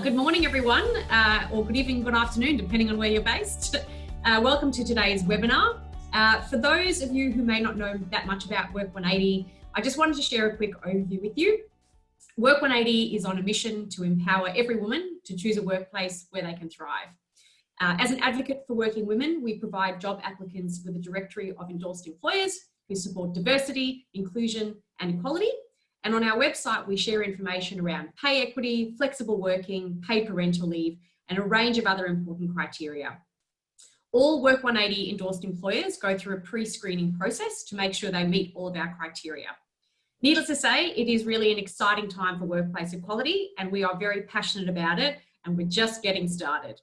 Good morning, everyone, or good evening, good afternoon, depending on where you're based. Welcome to today's webinar. For those of you who may not know that much about Work 180, I just wanted to share a quick overview with you. Work 180 is on a mission to empower every woman to choose a workplace where they can thrive. As an advocate for working women, we provide job applicants with a directory of endorsed employers who support diversity, inclusion, and equality. And on our website, we share information around pay equity, flexible working, paid parental leave, and a range of other important criteria. All Work 180 endorsed employers go through a pre-screening process to make sure they meet all of our criteria. Needless to say, it is really an exciting time for workplace equality, and we are very passionate about it, and we're just getting started.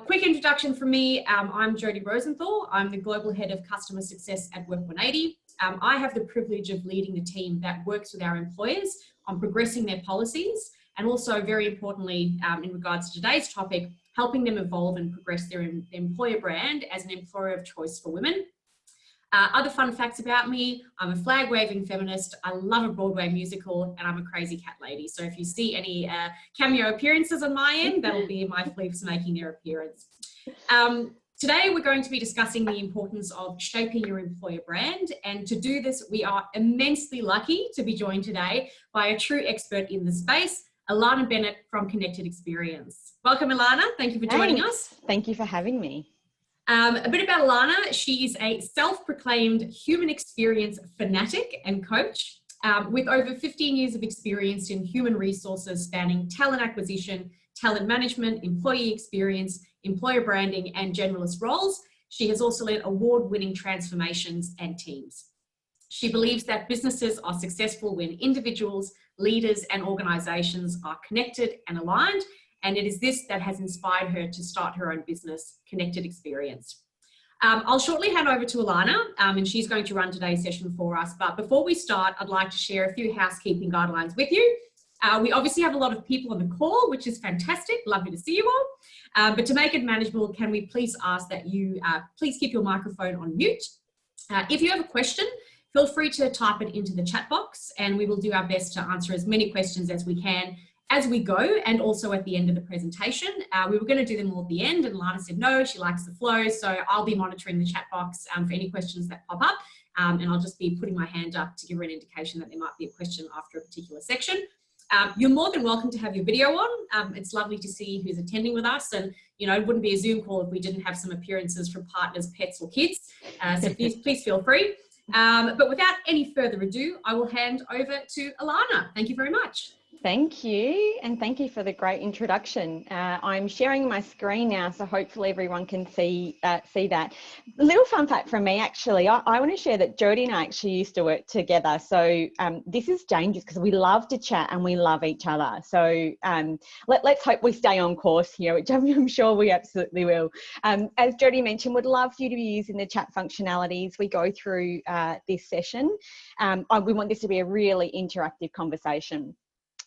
Quick introduction from me, I'm Jodi Rosenthal. I'm the Global Head of Customer Success at Work 180. I have the privilege of leading the team that works with our employers on progressing their policies, and also very importantly, in regards to today's topic, helping them evolve and progress their employer brand as an employer of choice for women. Other fun facts about me, I'm a flag-waving feminist, I love a Broadway musical, and I'm a crazy cat lady. So if you see any cameo appearances on my end, that'll be my fleeps making their appearance. Today, we're going to be discussing the importance of shaping your employer brand. And to do this, we are immensely lucky to be joined today by a true expert in the space, Alana Bennett from Connected Experience. Welcome, Alana. Thank you for joining us. Thank you for having me. A bit about Alana. She is a self-proclaimed human experience fanatic and coach with over 15 years of experience in human resources spanning talent acquisition, talent management, employee experience, employer branding, and generalist roles. She has also led award-winning transformations and teams. She believes that businesses are successful when individuals, leaders, and organizations are connected and aligned, and it is this that has inspired her to start her own business, Connected Experience. I'll shortly hand over to Alana, and she's going to run today's session for us. But before we start, I'd like to share a few housekeeping guidelines with you. We obviously have a lot of people on the call, which is fantastic. Lovely to see you all. But to make it manageable, can we please ask that you please keep your microphone on mute. If you have a question, feel free to type it into the chat box, and we will do our best to answer as many questions as we can as we go, and also at the end of the presentation. We were going to do them all at the end, and Lana said no, she likes the flow, so I'll be monitoring the chat box for any questions that pop up, and I'll just be putting my hand up to give her an indication that there might be a question after a particular section. You're more than welcome to have your video on. It's lovely to see who's attending with us, and you know, it wouldn't be a Zoom call if we didn't have some appearances from partners, pets, or kids, so please feel free. But without any further ado, I will hand over to Alana. Thank you very much. Thank you, and thank you for the great introduction. I'm sharing my screen now, so hopefully everyone can see that. A little fun fact from me, actually, I want to share that Jodi and I actually used to work together. So this is dangerous because we love to chat and we love each other. So let's hope we stay on course here, which I'm sure we absolutely will. As Jodi mentioned, would love for you to be using the chat functionalities we go through this session. We want this to be a really interactive conversation.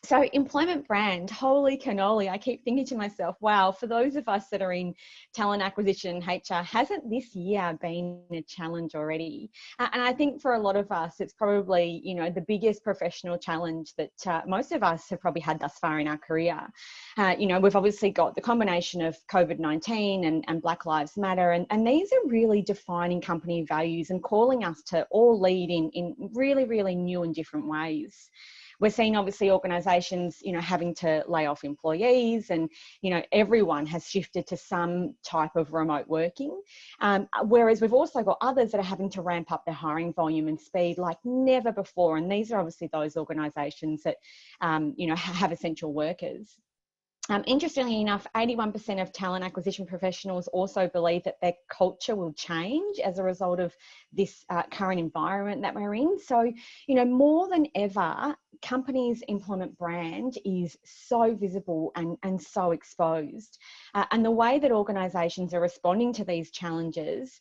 So employment brand, holy cannoli, I keep thinking to myself, wow, for those of us that are in talent acquisition, HR, hasn't this year been a challenge already? And I think for a lot of us, it's probably, you know, the biggest professional challenge that most of us have probably had thus far in our career. You know, we've obviously got the combination of COVID-19 and Black Lives Matter, and these are really defining company values and calling us to all lead in really, really new and different ways. We're seeing obviously organisations, you know, having to lay off employees, and, you know, everyone has shifted to some type of remote working. Whereas we've also got others that are having to ramp up their hiring volume and speed like never before. And these are obviously those organisations that, you know, have essential workers. Interestingly enough, 81% of talent acquisition professionals also believe that their culture will change as a result of this current environment that we're in. So, you know, more than ever, companies' employment brand is so visible and so exposed. And the way that organisations are responding to these challenges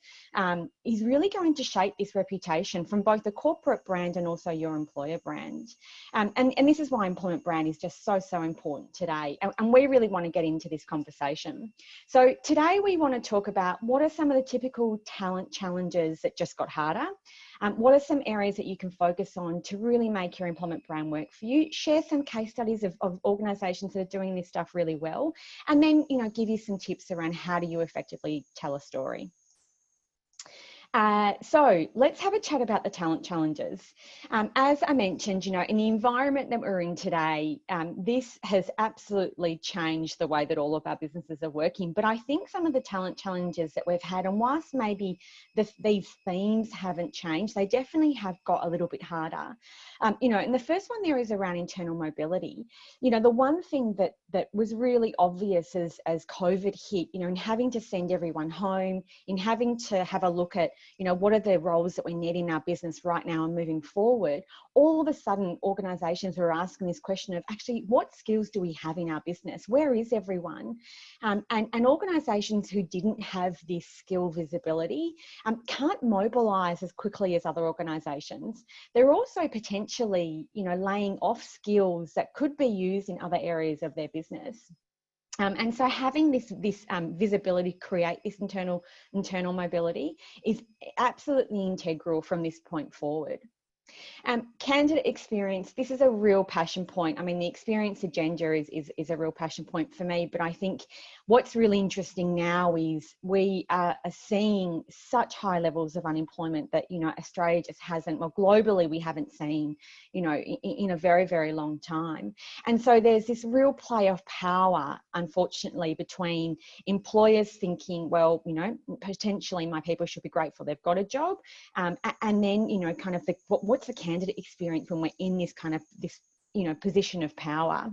is really going to shape this reputation from both the corporate brand and also your employer brand. And this is why employment brand is just so important today. And we really want to get into this conversation. So today we want to talk about what are some of the typical talent challenges that just got harder, What are some areas that you can focus on to really make your employment brand work for you? Share some case studies of organisations that are doing this stuff really well, and then, you know, give you some tips around how do you effectively tell a story. So let's have a chat about the talent challenges. As I mentioned, you know, in the environment that we're in today, this has absolutely changed the way that all of our businesses are working. But I think some of the talent challenges that we've had, and whilst maybe these themes haven't changed, they definitely have got a little bit harder. You know, and the first one there is around internal mobility. You know, the one thing that was really obvious as COVID hit, you know, in having to send everyone home, in having to have a look at, you know, what are the roles that we need in our business right now and moving forward, all of a sudden organisations were asking this question of actually what skills do we have in our business? Where is everyone? And organisations who didn't have this skill visibility can't mobilise as quickly as other organisations. They're also potentially, you know, laying off skills that could be used in other areas of their business. And so having this visibility, create this internal mobility is absolutely integral from this point forward. Candidate experience, this is a real passion point. I mean, the experience agenda is a real passion point for me, but I think what's really interesting now is we are seeing such high levels of unemployment that, you know, Australia just hasn't, well, globally we haven't seen, you know, in a very, very long time. And so there's this real play of power, unfortunately, between employers thinking, well, you know, potentially my people should be grateful they've got a job, and then, you know, kind of what's the candidate experience when we're in this kind of this, you know, position of power.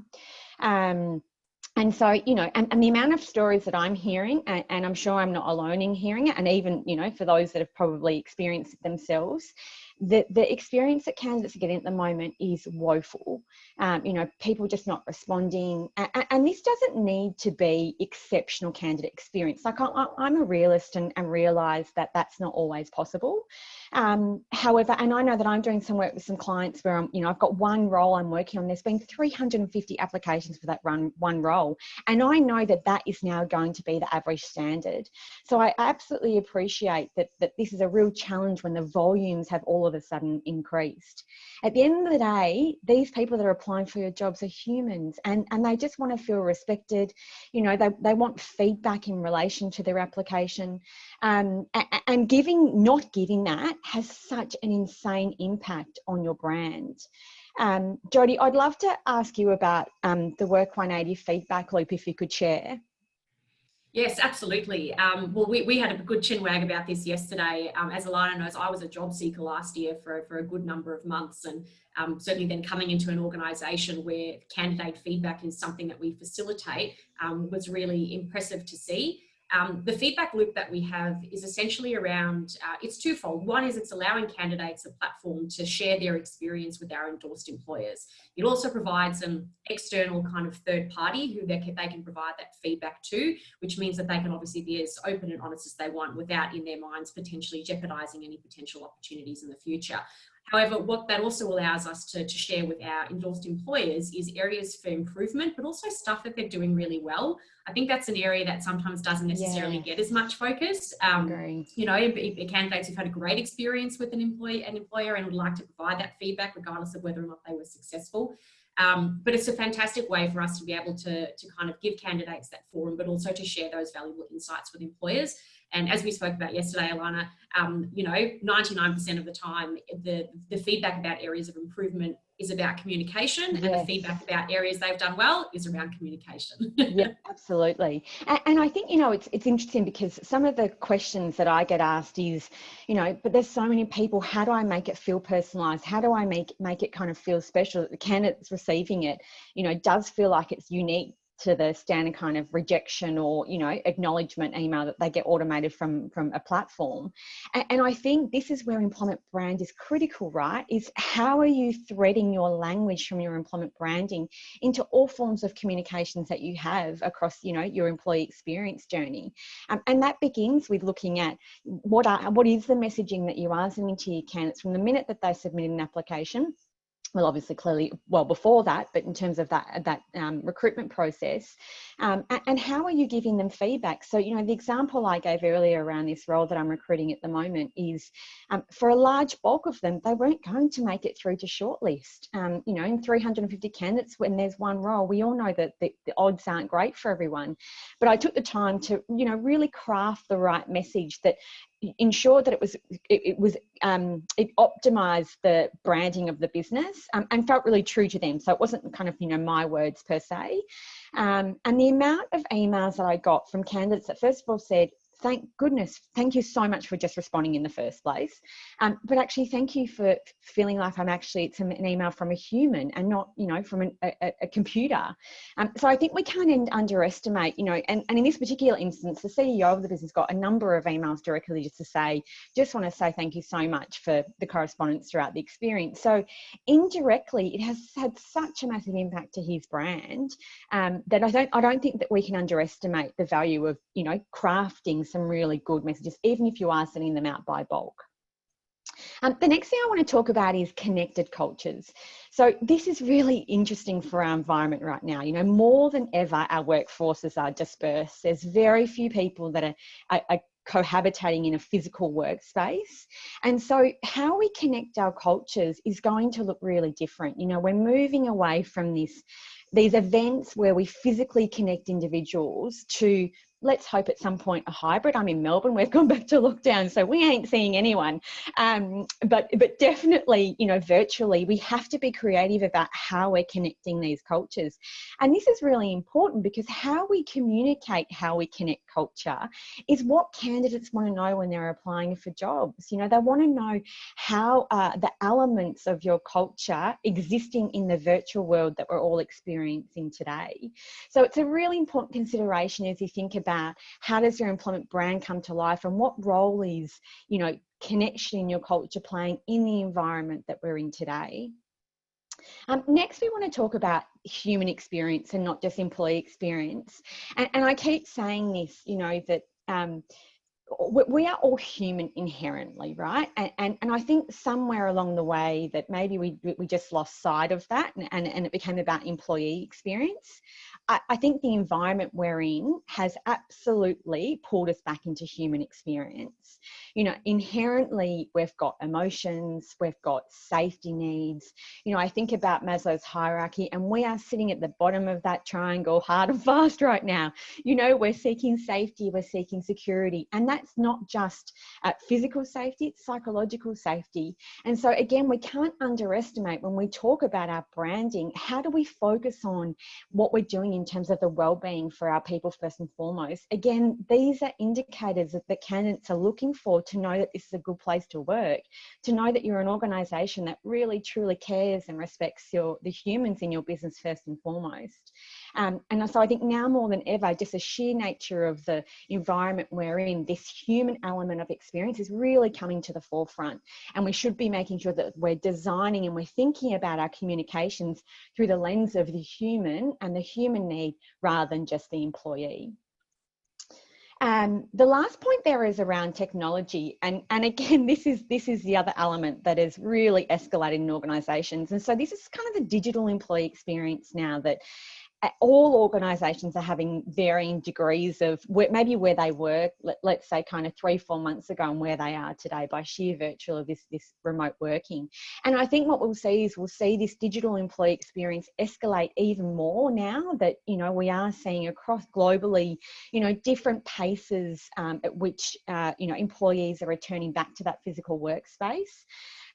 And so, you know, and the amount of stories that I'm hearing, and I'm sure I'm not alone in hearing it, and even, you know, for those that have probably experienced it themselves, the experience that candidates are getting at the moment is woeful. You know, people just not responding. And this doesn't need to be exceptional candidate experience. Like I'm a realist and realise that that's not always possible. However, and I know that I'm doing some work with some clients where I'm, you know, I've got one role I'm working on. There's been 350 applications for that one role. And I know that that is now going to be the average standard. So I absolutely appreciate that this is a real challenge when the volumes have all of a sudden increased. At the end of the day, these people that are applying for your jobs are humans, and they just want to feel respected. You know, they want feedback in relation to their application. And not giving that has such an insane impact on your brand. Jodi, I'd love to ask you about the Work 180 feedback loop, if you could share. Yes, absolutely. Well, we had a good chinwag about this yesterday. As Alana knows, I was a job seeker last year for a good number of months, and certainly then coming into an organisation where candidate feedback is something that we facilitate was really impressive to see. The feedback loop that we have is essentially around, it's twofold. One is it's allowing candidates a platform to share their experience with our endorsed employers. It also provides an external kind of third party who they can provide that feedback to, which means that they can obviously be as open and honest as they want without in their minds potentially jeopardising any potential opportunities in the future. However, what that also allows us to share with our endorsed employers is areas for improvement, but also stuff that they're doing really well. I think that's an area that sometimes doesn't necessarily get as much focus. You know, candidates who've had a great experience with an employer and would like to provide that feedback regardless of whether or not they were successful. But it's a fantastic way for us to be able to kind of give candidates that forum, but also to share those valuable insights with employers. And as we spoke about yesterday, Alana, you know, 99% of the time, the feedback about areas of improvement is about communication, and the feedback about areas they've done well is around communication. Yeah, absolutely. And I think, you know, it's interesting because some of the questions that I get asked is, you know, but there's so many people, how do I make it feel personalised? How do I make it kind of feel special that the candidate's receiving it, you know, does feel like it's unique to the standard kind of rejection or, you know, acknowledgement email that they get automated from a platform. And I think this is where employment brand is critical, right? Is how are you threading your language from your employment branding into all forms of communications that you have across, you know, your employee experience journey. And that begins with looking at what is the messaging that you are sending to your candidates from the minute that they submit an application well, obviously, clearly, well before that, but in terms of that recruitment process, and how are you giving them feedback? So, you know, the example I gave earlier around this role that I'm recruiting at the moment is, for a large bulk of them, they weren't going to make it through to shortlist. You know, in 350 candidates, when there's one role, we all know that the odds aren't great for everyone. But I took the time to, you know, really craft the right message that ensured that it optimized the branding of the business, and felt really true to them. So it wasn't kind of, you know, my words per se. And the amount of emails that I got from candidates that first of all said, thank goodness, thank you so much for just responding in the first place. But actually, thank you for feeling like it's an email from a human and not, you know, from a computer. So I think we can't underestimate, you know, and in this particular instance, the CEO of the business got a number of emails directly just want to say thank you so much for the correspondence throughout the experience. So indirectly, it has had such a massive impact to his brand, that I don't think that we can underestimate the value of, you know, crafting some really good messages, even if you are sending them out by bulk. The next thing I want to talk about is connected cultures. So this is really interesting for our environment right now. You know, more than ever, our workforces are dispersed. There's very few people that are cohabitating in a physical workspace. And so how we connect our cultures is going to look really different. You know, we're moving away from these events where we physically connect individuals to, let's hope at some point, a hybrid. I'm in Melbourne, we've gone back to lockdown, so we ain't seeing anyone. But definitely, you know, virtually, we have to be creative about how we're connecting these cultures. And this is really important because how we communicate, how we connect culture is what candidates want to know when they're applying for jobs. You know, they want to know how the elements of your culture existing in the virtual world that we're all experiencing today. So it's a really important consideration as you think about how does your employment brand come to life and what role is, you know, connection in your culture playing in the environment that we're in today. Next, we want to talk about human experience and not just employee experience. And I keep saying this, you know, that we are all human inherently, right? And I think somewhere along the way that maybe we just lost sight of that and it became about employee experience. I think the environment we're in has absolutely pulled us back into human experience. You know, inherently, we've got emotions, we've got safety needs. You know, I think about Maslow's hierarchy, and we are sitting at the bottom of that triangle hard and fast right now. You know, we're seeking safety, we're seeking security, and that's not just physical safety, it's psychological safety. And so again, we can't underestimate when we talk about our branding, how do we focus on what we're doing in terms of the well-being for our people first and foremost. Again, these are indicators that candidates are looking for to know that this is a good place to work, to know that you're an organisation that really truly cares and respects the humans in your business first and foremost. And so I think now more than ever, just the sheer nature of the environment we're in, this human element of experience is really coming to the forefront. And we should be making sure that we're designing and we're thinking about our communications through the lens of the human and the human need rather than just the employee. The last point there is around technology. And again, this is the other element that is really escalating in organisations. And so this is kind of the digital employee experience now that all organisations are having varying degrees of maybe where they work, let's say kind of 3-4 months ago, and where they are today by sheer virtue of this remote working. And I think what we'll see this digital employee experience escalate even more now that, you know, we are seeing across globally, you know, different paces at which, you know, employees are returning back to that physical workspace.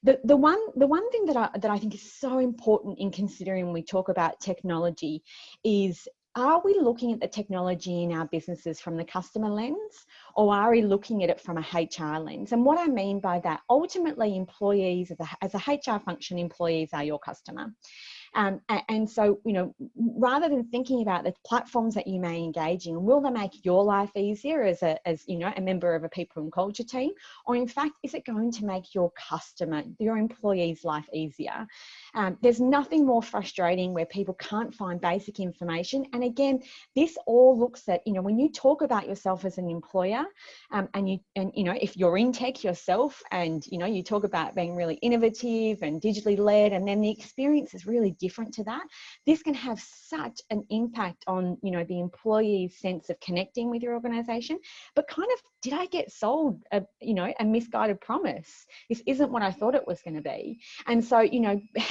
The one thing that I think is so important in considering when we talk about technology is, are we looking at the technology in our businesses from the customer lens, or are we looking at it from a HR lens? And what I mean by that, ultimately employees as a HR function, employees are your customer. And so, rather than thinking about the platforms that you may engage in, will they make your life easier as a member of a people and culture team? Or in fact, is it going to make your customer, your employee's life easier? There's nothing more frustrating where people can't find basic information. And again, this all looks at, when you talk about yourself as an employer, and if you're in tech yourself and, you talk about being really innovative and digitally led, and then the experience is really different to that, this can have such an impact on, the employee's sense of connecting with your organization. But kind of, did I get sold a misguided promise? This isn't what I thought it was going to be. And so,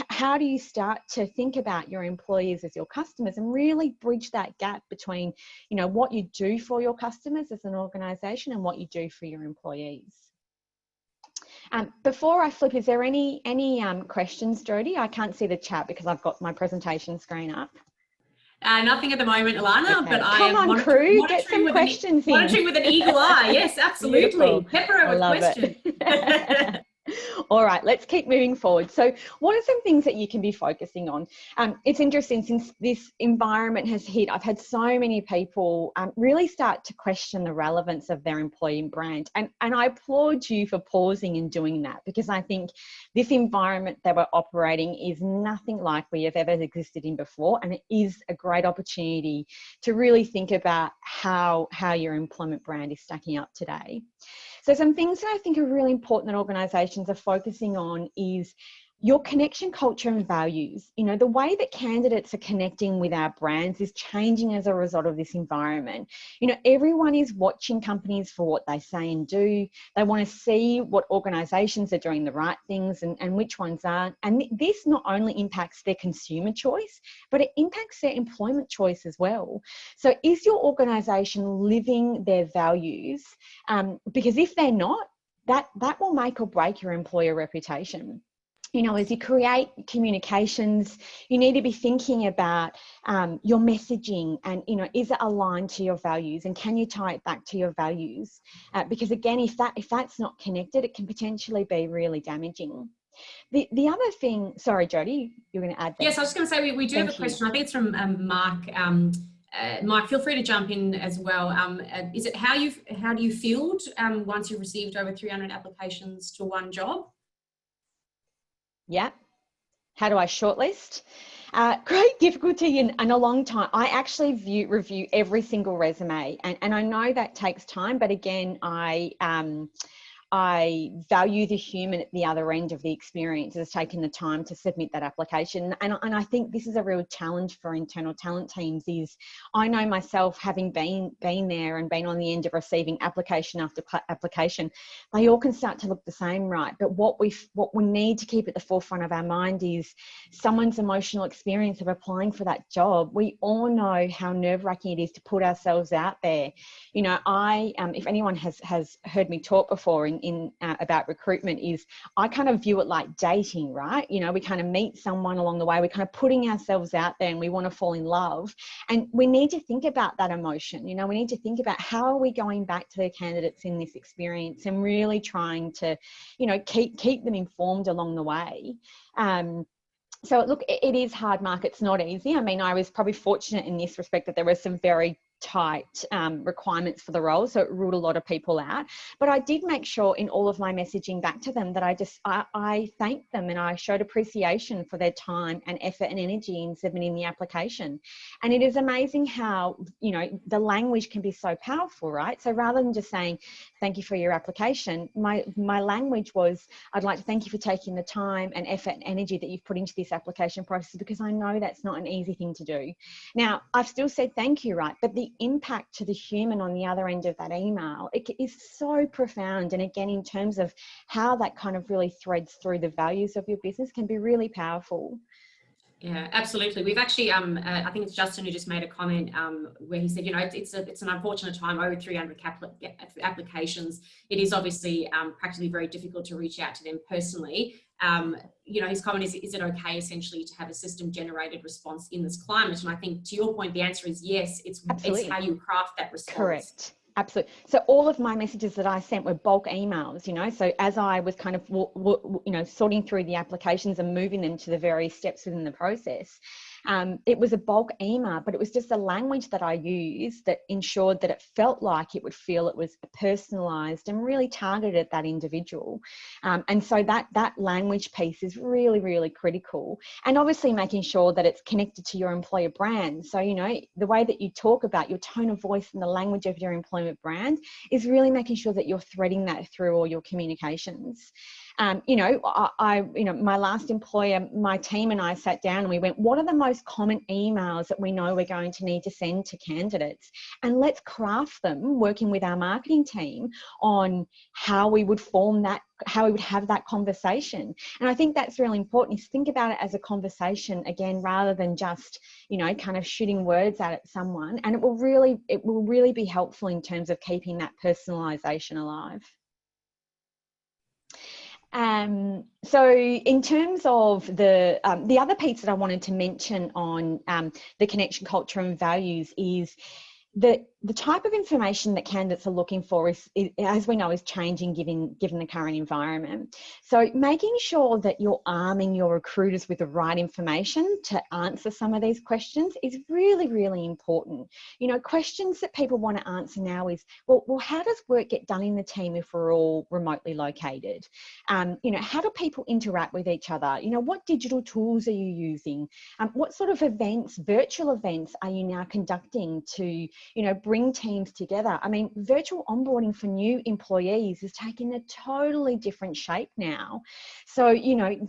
how do you start to think about your employees as your customers and really bridge that gap between, what you do for your customers as an organization and what you do for your employees? Before I flip, is there any questions, Jodi? I can't see the chat because I've got my presentation screen up. Nothing at the moment, Alana, okay. but I am monitoring with an eagle eye. Yes, absolutely. Pepper her with questions. All right, let's keep moving forward. So what are some things that you can be focusing on? It's interesting, since this environment has hit, I've had so many people really start to question the relevance of their employee brand. And I applaud you for pausing and doing that, because I think this environment that we're operating is nothing like we have ever existed in before. And it is a great opportunity to really think about how your employment brand is stacking up today. So some things that I think are really important that organisations are focusing on is your connection culture and values. The way that candidates are connecting with our brands is changing as a result of this environment. Everyone is watching companies for what they say and do. They want to see what organisations are doing the right things and which ones aren't. And this not only impacts their consumer choice, but it impacts their employment choice as well. So is your organisation living their values? Because if they're not, that will make or break your employer reputation. As you create communications, you need to be thinking about your messaging and, is it aligned to your values, and can you tie it back to your values? Because again, if that's not connected, it can potentially be really damaging. The other thing, sorry, Jodi, you're going to add that. Yes, I was just going to say we do have a question. I think it's from Mark. Mike, feel free to jump in as well. Is it how do you field once you've received over 300 applications to one job? Yeah. How do I shortlist? Great difficulty and a long time. I actually review every single resume, and I know that takes time, but again, I value the human at the other end of the experience as taking the time to submit that application. And I think this is a real challenge for internal talent teams. Is I know myself, having been there and been on the end of receiving application after application, they all can start to look the same, right? But what we need to keep at the forefront of our mind is someone's emotional experience of applying for that job. We all know how nerve-wracking it is to put ourselves out there. If anyone has heard me talk before about recruitment, is I kind of view it like dating, right? We kind of meet someone along the way, we're kind of putting ourselves out there and we want to fall in love, and we need to think about that emotion. We need to think about how are we going back to the candidates in this experience and really trying to keep them informed along the way. So look, it is hard, Mark. It's not easy. I mean, I was probably fortunate in this respect that there were some very tight requirements for the role, so it ruled a lot of people out. But I did make sure in all of my messaging back to them that I thanked them and I showed appreciation for their time and effort and energy in submitting the application. And it is amazing how the language can be so powerful, right? So rather than just saying thank you for your application, my language was, I'd like to thank you for taking the time and effort and energy that you've put into this application process, because I know that's not an easy thing to do. Now, I've still said thank you, right? But the impact to the human on the other end of that email, it is so profound. And again, in terms of how that kind of really threads through the values of your business, can be really powerful. Yeah, absolutely. We've actually, I think it's Justin who just made a comment where he said, it's an unfortunate time, over 300 applications. It is obviously practically very difficult to reach out to them personally. His comment is it okay essentially to have a system generated response in this climate? And I think to your point, the answer is yes. It's how you craft that response. Correct. Absolutely. So all of my messages that I sent were bulk emails, so as I was kind of, sorting through the applications and moving them to the various steps within the process, it was a bulk email, but it was just the language that I used that ensured that it felt like it would feel it was personalised and really targeted at that individual. And so that language piece is really, really critical. And obviously making sure that it's connected to your employer brand. So, the way that you talk about your tone of voice and the language of your employment brand is really making sure that you're threading that through all your communications. My last employer, my team and I sat down and we went, what are the most common emails that we know we're going to need to send to candidates? And let's craft them, working with our marketing team on how we would form that, how we would have that conversation. And I think that's really important, is think about it as a conversation again, rather than just, kind of shooting words at someone. And it will really be helpful in terms of keeping that personalization alive. So in terms of the other piece that I wanted to mention on the connection culture and values is the type of information that candidates are looking for is, as we know, is changing given the current environment. So making sure that you're arming your recruiters with the right information to answer some of these questions is really, really important. Questions that people want to answer now is, well, how does work get done in the team if we're all remotely located? How do people interact with each other? What digital tools are you using? What sort of events, virtual events, are you now conducting to bring teams together? I mean, virtual onboarding for new employees is taking a totally different shape now. So,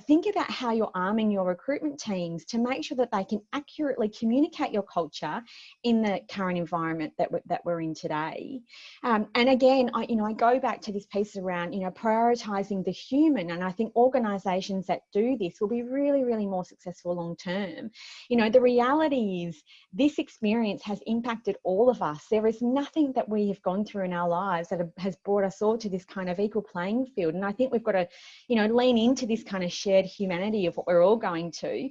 think about how you're arming your recruitment teams to make sure that they can accurately communicate your culture in the current environment that we're in today. And again, I go back to this piece around, prioritizing the human. And I think organizations that do this will be really, really more successful long term. The reality is this experience has impacted all of us. There is nothing that we have gone through in our lives that has brought us all to this kind of equal playing field. And I think we've got to, lean into this kind of shared humanity of what we're all going through,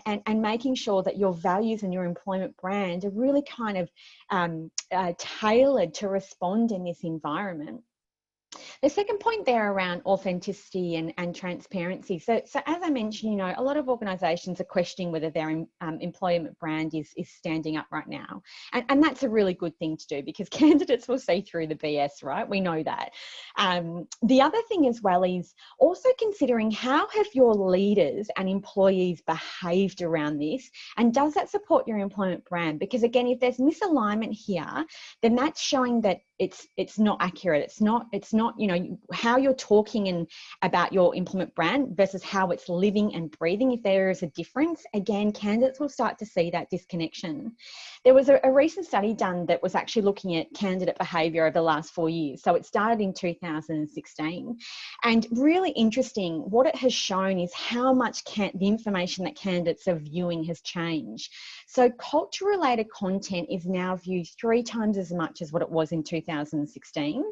and making sure that your values and your employment brand are really kind of tailored to respond in this environment. The second point there around authenticity and transparency. So as I mentioned, a lot of organisations are questioning whether their employment brand is standing up right now. And that's a really good thing to do, because candidates will see through the BS, right? We know that. The other thing as well is also considering how have your leaders and employees behaved around this, and does that support your employment brand? Because again, if there's misalignment here, then that's showing that it's not accurate. It's not, how you're talking and about your employment brand versus how it's living and breathing. If there is a difference, again, candidates will start to see that disconnection. There was a recent study done that was actually looking at candidate behaviour over the last 4 years. So it started in 2016. And really interesting, what it has shown is how much the information that candidates are viewing has changed. So culture-related content is now viewed 3 times as much as what it was in 2016.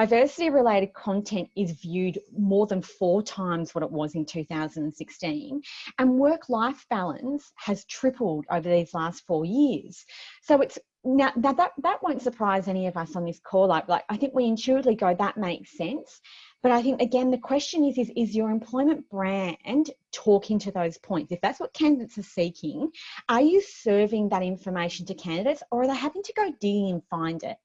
Diversity-related content is viewed more than 4 times what it was in 2016. And work-life balance has tripled over these last 4 years. So it's now that won't surprise any of us on this call. Like I think we intuitively go, that makes sense. But I think, again, the question is your employment brand talking to those points? If that's what candidates are seeking, are you serving that information to candidates, or are they having to go digging and find it?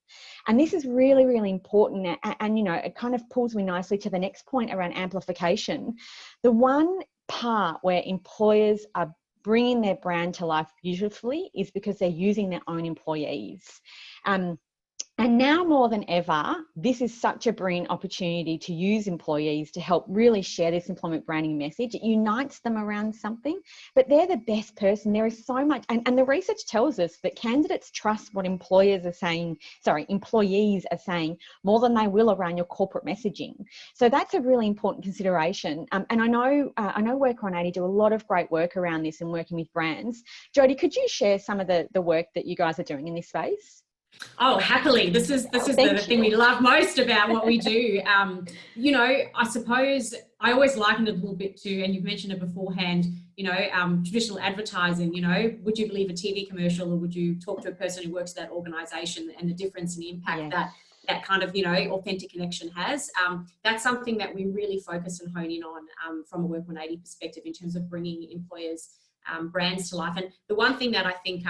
And this is really, really important. And it kind of pulls me nicely to the next point around amplification. The one part where employers are bringing their brand to life beautifully is because they're using their own employees. And now more than ever, this is such a brilliant opportunity to use employees to help really share this employment branding message. It unites them around something, but they're the best person. There is so much, and the research tells us that candidates trust what employees are saying more than they will around your corporate messaging. So that's a really important consideration. And I know Work 180 do a lot of great work around this and working with brands. Jodi, could you share some of the work that you guys are doing in this space? Oh, happily. This is the thing we love most about what we do. I suppose I always liken it a little bit to, and you've mentioned it beforehand, traditional advertising, would you believe a TV commercial, or would you talk to a person who works at that organization, and the difference and the impact that kind of, authentic connection has. That's something that we really focus and hone in on from a Work 180 perspective in terms of bringing employers' brands to life. And the one thing that I think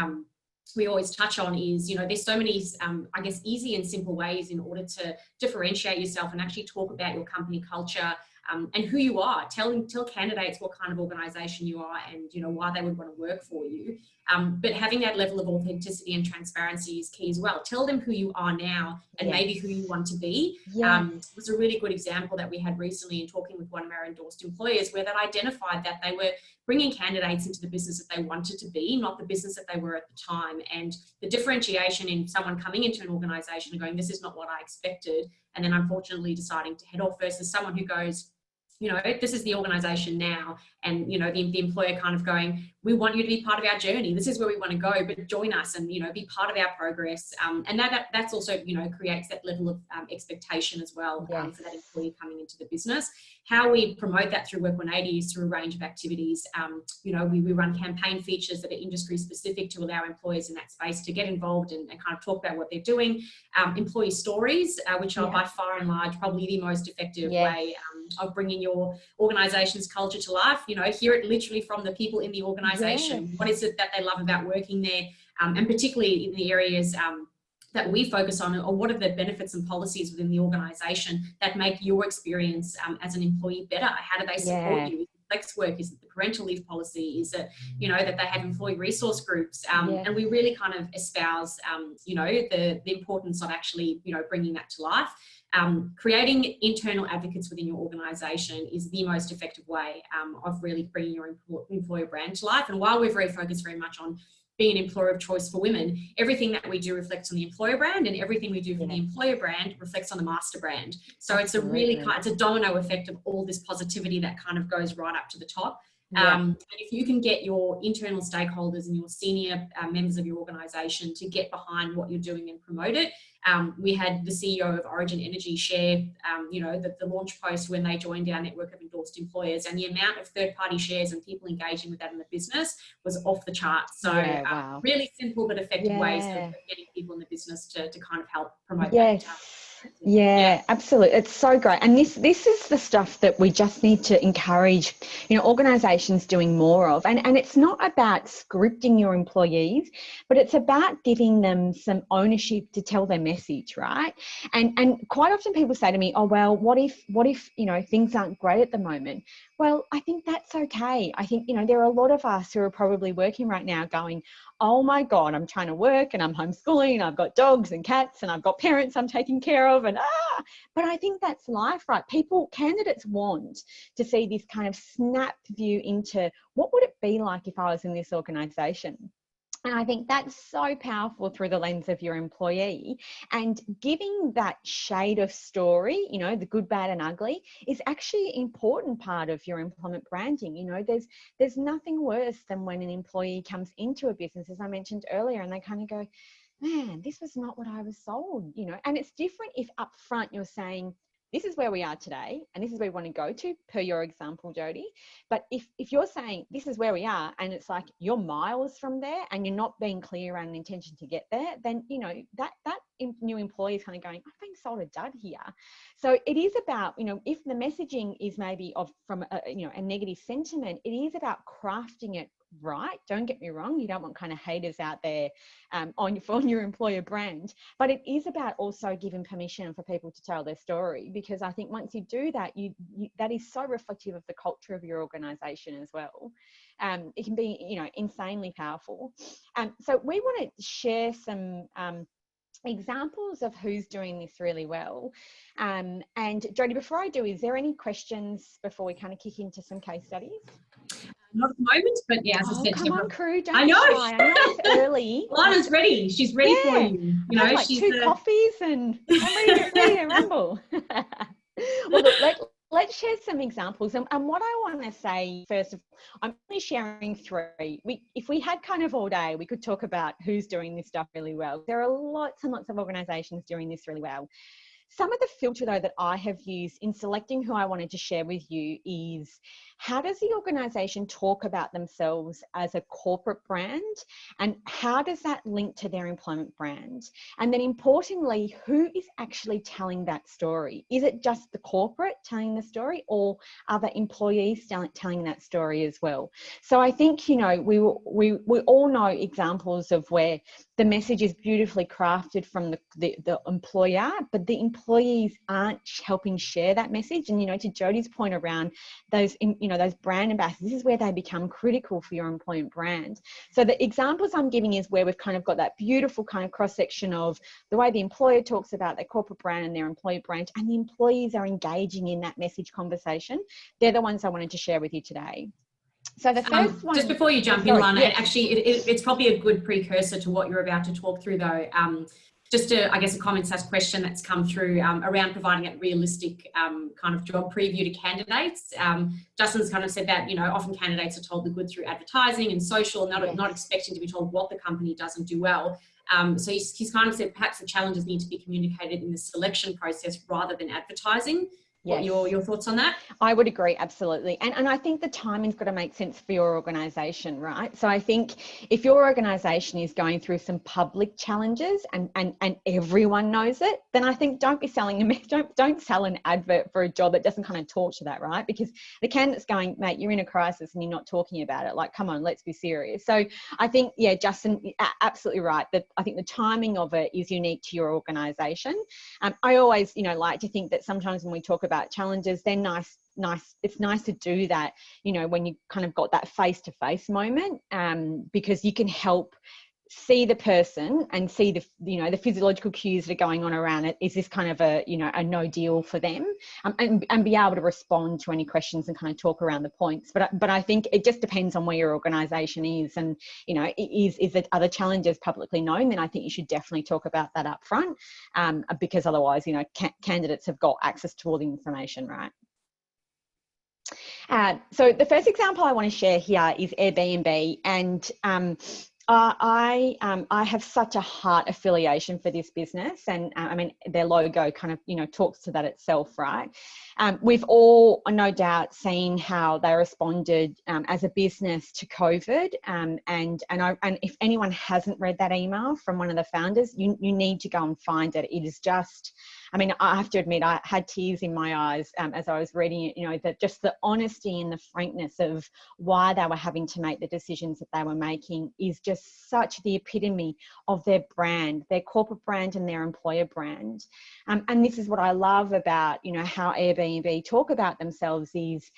we always touch on is, there's so many, I guess, easy and simple ways in order to differentiate yourself and actually talk about your company culture and who you are. Tell candidates what kind of organisation you are and, why they would want to work for you. But having that level of authenticity and transparency is key as well. Tell them who you are now and maybe who you want to be. It was a really good example that we had recently in talking with one of our endorsed employers, where they identified that they were bringing candidates into the business that they wanted to be, not the business that they were at the time. And the differentiation in someone coming into an organisation and going, this is not what I expected, and then unfortunately deciding to head off, versus someone who goes, this is the organisation now, and the employer kind of going, we want you to be part of our journey. This is where we want to go, but join us and be part of our progress. And that's also creates that level of expectation as well for that employee coming into the business. How we promote that through Work 180 is through a range of activities. We run campaign features that are industry specific to allow employers in that space to get involved and kind of talk about what they're doing. Employee stories, which are by far and large probably the most effective way of bringing your organisation's culture to life. Hear it literally from the people in the organisation. What is it that they love about working there? And particularly in the areas that we focus on, or what are the benefits and policies within the organisation that make your experience as an employee better? How do they support you? Is it flex work? Is it the parental leave policy? Is it, that they have employee resource groups? And we really kind of espouse, the importance of actually, bringing that to life. Creating internal advocates within your organisation is the most effective way of really bringing your employer brand to life. And while we're very focused very much on being an employer of choice for women, everything that we do reflects on the employer brand, and everything we do for the employer brand reflects on the master brand. So it's a really it's a domino effect of all this positivity that kind of goes right up to the top. And if you can get your internal stakeholders and your senior members of your organisation to get behind what you're doing and promote it. We had the CEO of Origin Energy share, the launch post when they joined our network of endorsed employers, and the amount of third-party shares and people engaging with that in the business was off the charts. So really simple but effective ways of getting people in the business to kind of help promote that. Yeah, absolutely. It's so great. And this is the stuff that we just need to encourage, organisations doing more of. And it's not about scripting your employees, but it's about giving them some ownership to tell their message, right? And quite often people say to me, oh, well, what if, things aren't great at the moment? Well, I think that's okay. I think, there are a lot of us who are probably working right now going, oh my God, I'm trying to work and I'm homeschooling, I've got dogs and cats and I've got parents I'm taking care of, but I think that's life, right? Candidates want to see this kind of snap view into what would it be like if I was in this organisation. And I think that's so powerful through the lens of your employee, and giving that shade of story, the good, bad and ugly, is actually an important part of your employment branding. There's nothing worse than when an employee comes into a business, as I mentioned earlier, and they kind of go, man, this was not what I was sold, and it's different if up front you're saying, this is where we are today and this is where we want to go to, per your example, Jodi. But if you're saying this is where we are and it's like you're miles from there and you're not being clear around an intention to get there, then, that new employee is kind of going, I'm being sold a dud here. So it is about, if the messaging is maybe from a negative sentiment, it is about crafting it right. Don't get me wrong, you don't want kind of haters out there on your employer brand, but it is about also giving permission for people to tell their story, because I think once you do that, you that is so reflective of the culture of your organization as well. It can be insanely powerful. So we want to share some examples of who's doing this really well. And Jodi, before I do, is there any questions before we kind of kick into some case studies? Not at the moment, but yeah, as I said, come on, crew, don't I know. be shy. I know it's early. Alana's ready. She's ready for you. She's 2 coffees and I'm ready to rumble. Well, look, let's share some examples. And what I want to say first of all, I'm only sharing 3. If we had kind of all day, we could talk about who's doing this stuff really well. There are lots and lots of organisations doing this really well. Some of the filter though that I have used in selecting who I wanted to share with you is, how does the organisation talk about themselves as a corporate brand, and how does that link to their employment brand? And then importantly, who is actually telling that story? Is it just the corporate telling the story, or are the employees telling that story as well? So I think, you know, we all know examples of where the message is beautifully crafted from the employer, but the employees aren't helping share that message. And, you know, to Jodi's point around those, you know, those brand ambassadors, this is where they become critical for your employment brand. So the examples I'm giving is where we've kind of got that beautiful kind of cross section of the way the employer talks about their corporate brand and their employee brand, and the employees are engaging in that message conversation. They're the ones I wanted to share with you today. So the first one, just before you jump in, Lana, yes. Actually, it's probably a good precursor to what you're about to talk through, though. Just I guess, a comment/question that's come through around providing a realistic kind of job preview to candidates. Justin's kind of said that, you know, often candidates are told the good through advertising and social, not expecting to be told what the company doesn't do well. So he's kind of said perhaps the challenges need to be communicated in the selection process rather than advertising. What your thoughts on that? I would agree, absolutely. And I think the timing's got to make sense for your organisation, right? So I think if your organisation is going through some public challenges and everyone knows it, then I think don't be selling don't sell an advert for a job that doesn't kind of talk to that, right? Because the candidate's going, mate, you're in a crisis and you're not talking about it. Like, come on, let's be serious. So I think, yeah, Justin, absolutely right. That I think the timing of it is unique to your organisation. I always, you know, like to think that sometimes when we talk about challenges, they're nice. It's nice to do that, you know, when you kind of got that face-to-face moment, because you can help see the person and see the, you know, the physiological cues that are going on around it. Is this kind of a, you know, a no deal for them, and be able to respond to any questions and kind of talk around the points. But I think it just depends on where your organisation is, and, you know, is it other challenges publicly known? Then I think you should definitely talk about that up front, because otherwise, you know, candidates have got access to all the information, right? So the first example I want to share here is Airbnb, and I have such a heart affiliation for this business, and I mean, their logo kind of, you know, talks to that itself, right? We've all no doubt seen how they responded as a business to COVID, and if anyone hasn't read that email from one of the founders, you need to go and find it. It is just, I mean, I have to admit, I had tears in my eyes as I was reading it, you know, that just the honesty and the frankness of why they were having to make the decisions that they were making is just such the epitome of their brand, their corporate brand and their employer brand. And this is what I love about, you know, how Airbnb talk about themselves is,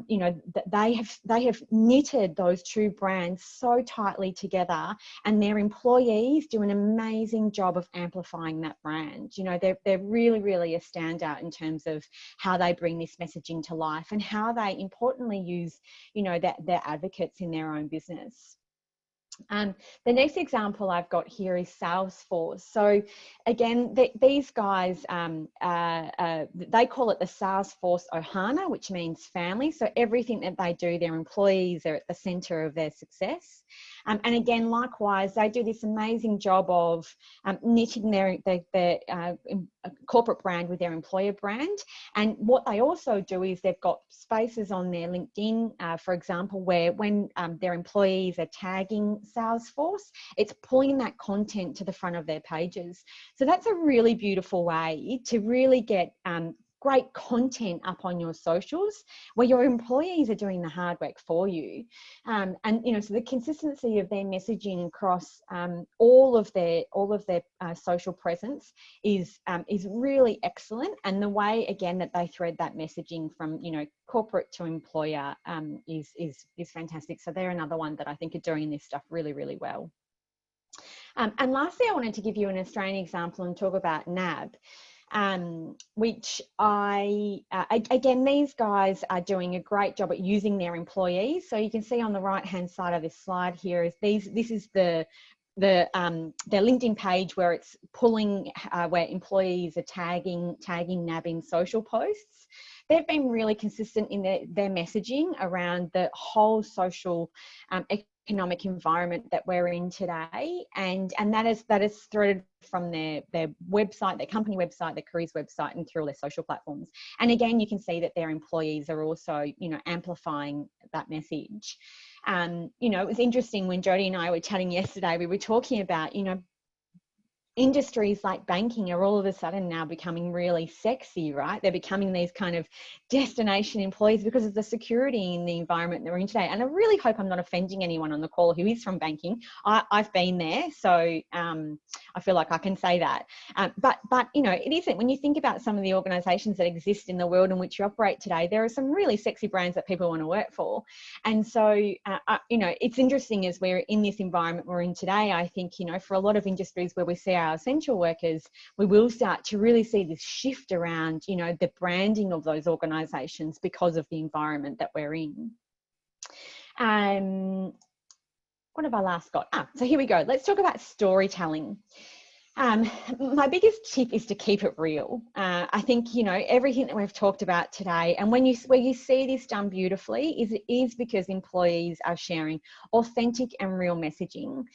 you know, they have knitted those two brands so tightly together, and their employees do an amazing job of amplifying that brand. You know, they're really, really a standout in terms of how they bring this messaging to life, and how they importantly use, you know, their advocates in their own business. The next example I've got here is Salesforce. So again, these guys, they call it the Salesforce Ohana, which means family. So everything that they do, their employees are at the center of their success. And again, likewise, they do this amazing job of knitting their corporate brand with their employer brand. And what they also do is they've got spaces on their LinkedIn, for example, where when their employees are tagging Salesforce, it's pulling that content to the front of their pages. So that's a really beautiful way to really get great content up on your socials, where your employees are doing the hard work for you. And, you know, so the consistency of their messaging across all of their social presence is really excellent. And the way, again, that they thread that messaging from, you know, corporate to employer is fantastic. So they're another one that I think are doing this stuff really, really well. And lastly, I wanted to give you an Australian example and talk about NAB. Which again, these guys are doing a great job at using their employees. So you can see on the right hand side of this slide here is this is their LinkedIn page, where it's pulling where employees are tagging NAB in social posts. They've been really consistent in their messaging around the whole social economic environment that we're in today, and that is threaded from their website, their company website, their careers website, and through all their social platforms. And again, you can see that their employees are also, you know, amplifying that message. You know, it was interesting when Jodi and I were chatting yesterday, we were talking about, you know, industries like banking are all of a sudden now becoming really sexy, right? They're becoming these kind of destination employees because of the security in the environment that we're in today. And I really hope I'm not offending anyone on the call who is from banking. I've been there, so I feel like I can say that. But you know, it isn't. When you think about some of the organisations that exist in the world in which you operate today, there are some really sexy brands that people want to work for. And so, you know, it's interesting as we're in this environment we're in today. I think, you know, for a lot of industries where we see our essential workers, we will start to really see this shift around, you know, the branding of those organisations because of the environment that we're in. What have I last got? So here we go. Let's talk about storytelling. My biggest tip is to keep it real. I think, you know, everything that we've talked about today, and where you see this done beautifully is because employees are sharing authentic and real messaging.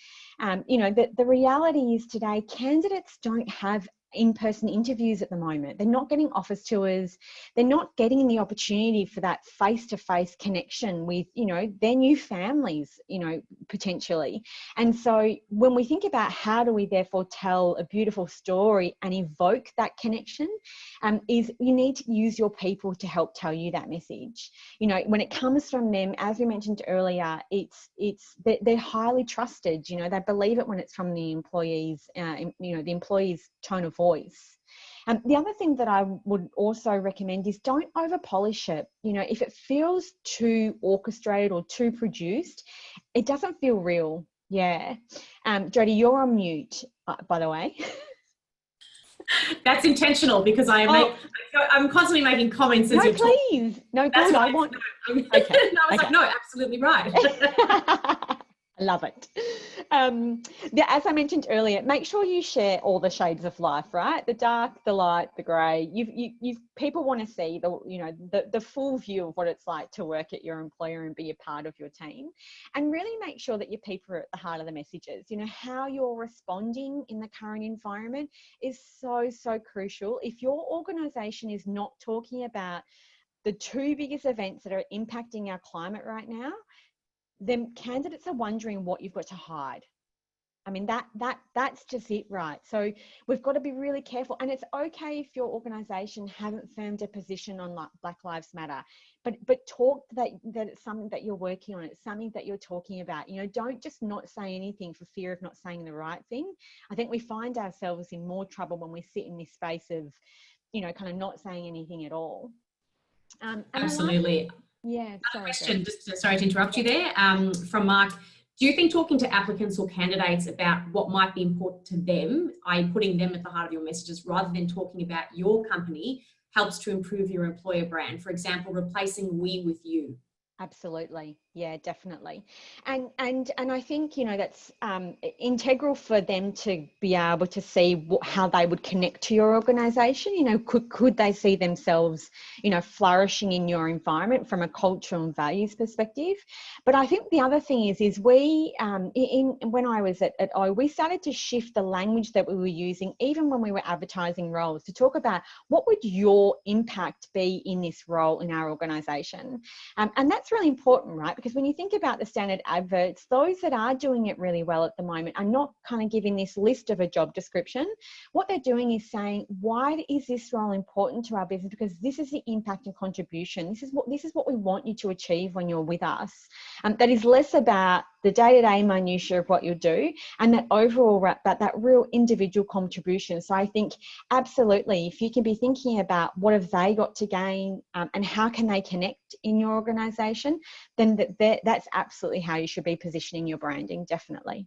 You know, the reality is today, candidates don't have in-person interviews at the moment. They're not getting office tours. They're not getting the opportunity for that face-to-face connection with, you know, their new families, you know, potentially. And so when we think about how do we therefore tell a beautiful story and evoke that connection, is you need to use your people to help tell you that message. You know, when it comes from them, as we mentioned earlier, they're highly trusted. You know, they believe it when it's from the employees, you know, the employee's tone of voice. The other thing that I would also recommend is don't over polish it. You know, if it feels too orchestrated or too produced, it doesn't feel real. Yeah. Jodi, you're on mute, by the way. That's intentional because I'm constantly making comments as you're talking. Please. No, good. I want. Okay. And I was like, no, absolutely right. I love it. Yeah, as I mentioned earlier, make sure you share all the shades of life, right? The dark, the light, the grey. People want to see the full view of what it's like to work at your employer and be a part of your team, and really make sure that your people are at the heart of the messages. You know, how you're responding in the current environment is so crucial. If your organisation is not talking about the two biggest events that are impacting our climate right now, then candidates are wondering what you've got to hide. I mean, that's just it, right? So we've got to be really careful. And it's okay if your organisation hasn't firmed a position on Black Lives Matter, but talk that it's something that you're working on. It's something that you're talking about. You know, don't just not say anything for fear of not saying the right thing. I think we find ourselves in more trouble when we sit in this space of, you know, kind of not saying anything at all. Absolutely. Yeah. Question, just sorry to interrupt you there, from Mark. Do you think talking to applicants or candidates about what might be important to them, i.e. putting them at the heart of your messages rather than talking about your company, helps to improve your employer brand? For example, replacing we with you. Absolutely. Yeah, definitely. And I think, you know, that's integral for them to be able to see how they would connect to your organisation. You know, could they see themselves, you know, flourishing in your environment from a cultural and values perspective? But I think the other thing is we, when I was at O, we started to shift the language that we were using, even when we were advertising roles, to talk about what would your impact be in this role in our organisation. And that's really important, right? Because when you think about the standard adverts, those that are doing it really well at the moment are not kind of giving this list of a job description. What they're doing is saying, why is this role important to our business? Because this is the impact and contribution. This is what we want you to achieve when you're with us. That is less about the day-to-day minutiae of what you do and that overall, but that real individual contribution. So I think absolutely, if you can be thinking about what have they got to gain and how can they connect in your organisation, then that's absolutely how you should be positioning your branding, definitely.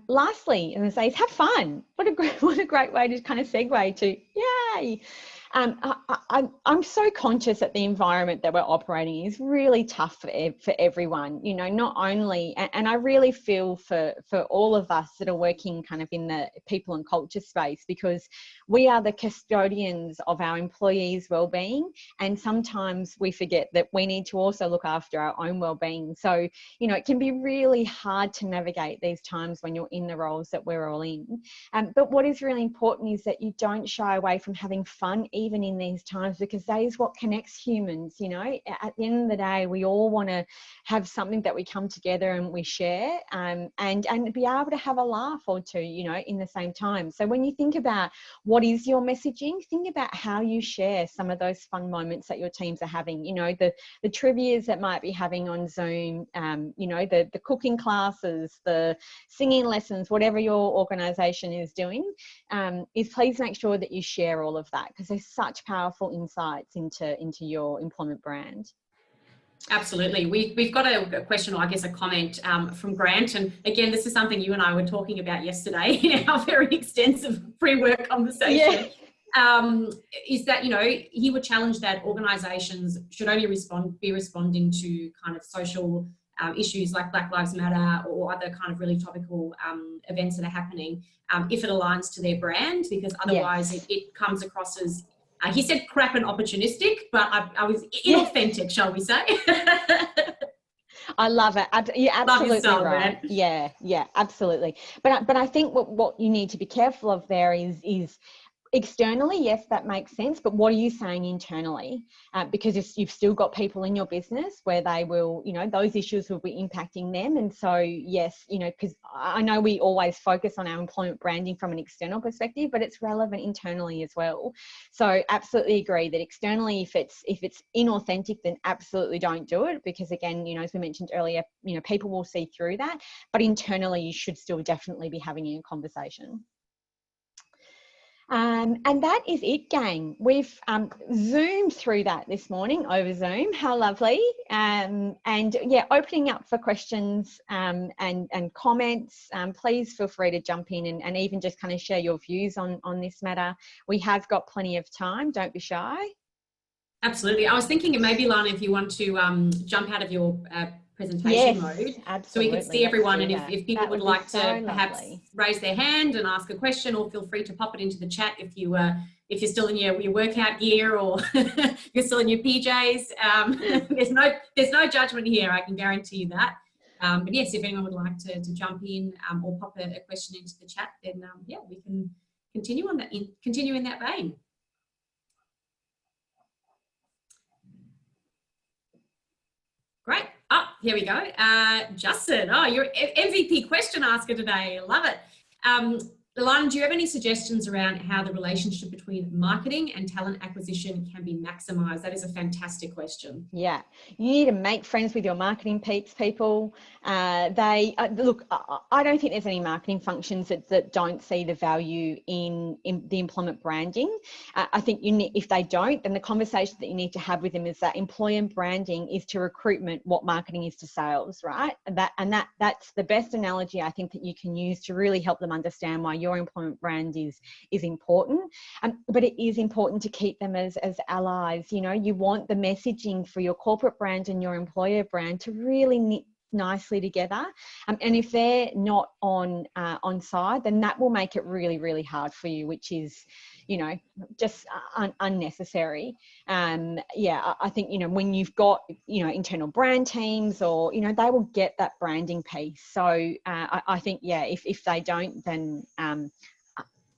Lastly, I'm going to say is have fun. What a great way to kind of segue to yay. I'm so conscious that the environment that we're operating in is really tough for everyone, you know, not only, and I really feel for all of us that are working kind of in the people and culture space, because we are the custodians of our employees' well-being, and sometimes we forget that we need to also look after our own well-being. So, you know, it can be really hard to navigate these times when you're in the roles that we're all in. But what is really important is that you don't shy away from having fun even in these times, because that is what connects humans. You know, at the end of the day, we all want to have something that we come together and we share, and be able to have a laugh or two, you know, in the same time. So when you think about what is your messaging, think about how you share some of those fun moments that your teams are having. You know, the trivias that might be having on Zoom, you know, the cooking classes, the singing lessons, whatever your organisation is doing, is please make sure that you share all of that, because there's such powerful insights into your employment brand. Absolutely. We've got a question, or I guess a comment from Grant. And again, this is something you and I were talking about yesterday in our very extensive pre-work conversation. Yeah. Is that, you know, he would challenge that organisations should only be responding to kind of social issues like Black Lives Matter or other kind of really topical events that are happening if it aligns to their brand, because otherwise it comes across as, he said crap and opportunistic, but I was inauthentic, shall we say. I love it. You're absolutely style, right. Man. Yeah, absolutely. But I think what you need to be careful of there is externally, yes, that makes sense. But what are you saying internally? Because you've still got people in your business where they will, you know, those issues will be impacting them. And so, yes, you know, because I know we always focus on our employment branding from an external perspective, but it's relevant internally as well. So absolutely agree that externally, if it's inauthentic, then absolutely don't do it. Because again, you know, as we mentioned earlier, you know, people will see through that. But internally, you should still definitely be having a conversation. And that is it, gang. We've zoomed through that this morning over Zoom. How lovely. And yeah, opening up for questions and comments. Please feel free to jump in and even just kind of share your views on this matter. We have got plenty of time. Don't be shy. Absolutely. I was thinking maybe, Lana, if you want to jump out of your presentation mode, absolutely. So we could see everyone, and if people would like to perhaps raise their hand and ask a question, or feel free to pop it into the chat if you're still in your workout gear or you're still in your PJs. There's no judgment here, I can guarantee you that. But yes, if anyone would like to jump in or pop a question into the chat, then yeah, we can continue in that vein. Great. Oh, here we go. Justin, you're MVP question asker today. Love it. Alana, do you have any suggestions around how the relationship between marketing and talent acquisition can be maximised? That is a fantastic question. Yeah, you need to make friends with your marketing people. Look, I don't think there's any marketing functions that don't see the value in the employment branding. I think if they don't, then the conversation that you need to have with them is that employer branding is to recruitment what marketing is to sales, right? And that's the best analogy I think that you can use to really help them understand why your employment brand is important. But it is important to keep them as allies. You know, you want the messaging for your corporate brand and your employer brand to really knit nicely together. And if they're not on side, then that will make it really, really hard for you, which is, you know, just unnecessary. Yeah, I think, you know, when you've got, you know, internal brand teams or, you know, they will get that branding piece. So I think, yeah, if they don't, then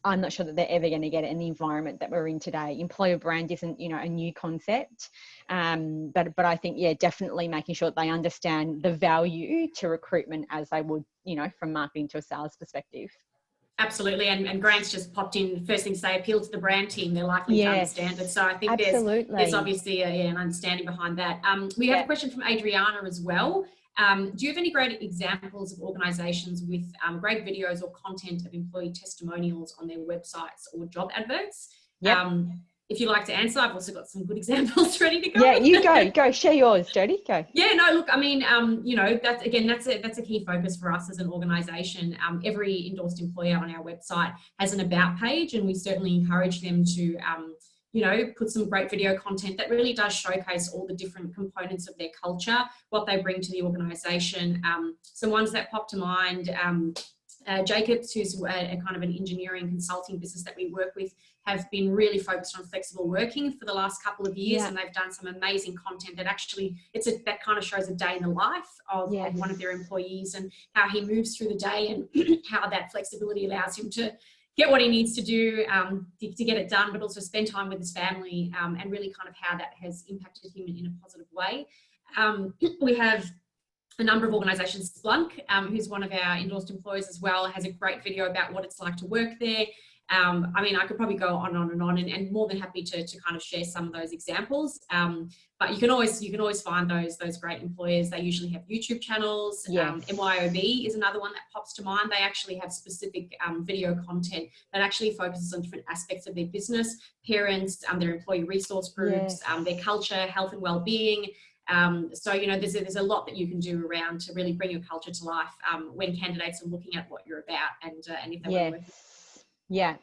I'm not sure that they're ever going to get it in the environment that we're in today. Employer brand isn't, you know, a new concept. But I think, yeah, definitely making sure that they understand the value to recruitment as they would, you know, from marketing to a sales perspective. Absolutely. And Grant's just popped in, first thing to say, appeal to the brand team. They're likely to understand it. So I think there's obviously an understanding behind that. We have a question from Adriana as well. Do you have any great examples of organisations with great videos or content of employee testimonials on their websites or job adverts? If you'd like to answer, I've also got some good examples ready to go. Yeah, you go. Share yours, Jodi. Go. Yeah, no, look, I mean, you know, that's a key focus for us as an organisation. Every endorsed employer on our website has an about page, and we certainly encourage them to, you know, put some great video content that really does showcase all the different components of their culture, what they bring to the organisation. Some ones that pop to mind, Jacobs, who's a kind of an engineering consulting business that we work with, have been really focused on flexible working for the last couple of years, and they've done some amazing content that actually that kind of shows a day in the life of one of their employees and how he moves through the day and how that flexibility allows him to get what he needs to do to get it done, but also spend time with his family, and really kind of how that has impacted him in a positive way. We have a number of organisations. Splunk, who's one of our endorsed employers as well, has a great video about what it's like to work there. I mean, I could probably go on and on and more than happy to kind of share some of those examples. But you can always find those great employers. They usually have YouTube channels. MYOB is another one that pops to mind. They actually have specific video content that actually focuses on different aspects of their business, parents, their employee resource groups, their culture, health and well-being. So, you know, there's a lot that you can do around to really bring your culture to life when candidates are looking at what you're about and if they want to work. Yeah,